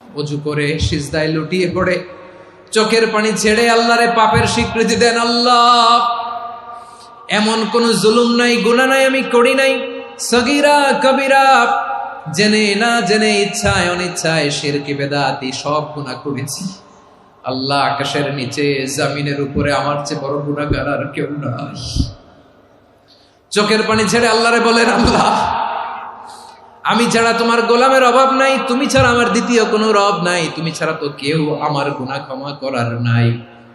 অজু করে সিজদায় লুটিয়ে পড়ে চোখের পানি ছেড়ে আল্লাহরে পাপের স্বীকৃতি দেন। আল্লাহ, এমন কোন জুলুম নাই, গুনাহ নাই আমি করি নাই, সগীরা কবিরা, জেনে না জেনে, ইচ্ছায় অনিচ্ছায়, শিরকি বেদাতি সব গুনাহ করেছি। আল্লাহ, আকাশের নিচে জমিনের উপরে আমার চেয়ে বড় গুনাহগার আর কেউ নাই। চোখের পানি ছেড়ে আল্লাহরে বলেন, আল্লাহ, আমি ছাড়া তোমার গোলামের অভাব নাই, তুমি ছাড়া আমার দ্বিতীয় কোনো রব নাই, তুমি ছাড়া তো কেউ আমার গুনাহ ক্ষমা করার নাই,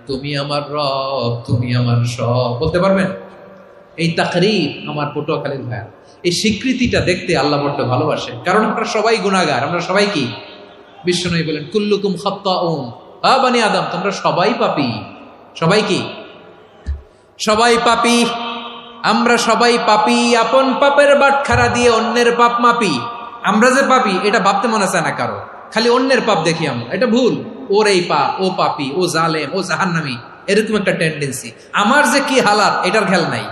তুমি আমার রব, তুমি আমার সব। বলতে পারবেন? এই তাকরীর আমার পটুয়াখালীর ভাইয়া, এই স্বীকৃতিটা দেখতে আল্লাহ বড্ড ভালোবাসে, কারণ আমরা সবাই গুনাহগার। আমরা সবাই কি? বিশ্বনবী বলেন, কুল্লুকুম খাত্তাউন, বানি আদম, তোমরা সবাই পাপী। সবাই কি? সবাই পাপী। আমরা সবাই পাপী। আপন পাপের বাটখারা দিয়ে অন্যের পাপ মাপি। আমরা যে পাপী এটা ভাবতে মনে চায় না কারো, খালি অন্যের পাপ দেখি আমরা। এটা ভুল। ওর এই পাপ, ও পাপী, ও জালেম, ও জাহান্নামী, এরকম একটা টেন্ডেন্সি। আমার যে কি হালাত এটার খেয়াল নাই।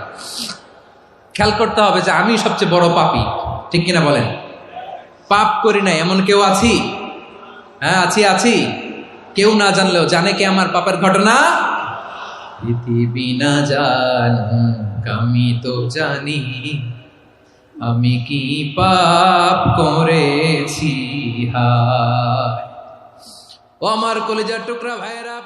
খেয়াল করতে হবে যে আমি সবচেয়ে বড় পাপী, ঠিক কিনা বলেন? পাপ করি নাই এমন কেউ আছি? হ্যাঁ, আছি। কেউ না জানলেও জানে কে আমার পাপের ঘটনা? পৃথিবী না জানুক আমি তো জানি, আমি কি পাপ করেছি। হায় ও আমার কলিজার টুকরা ভাইয়েরা,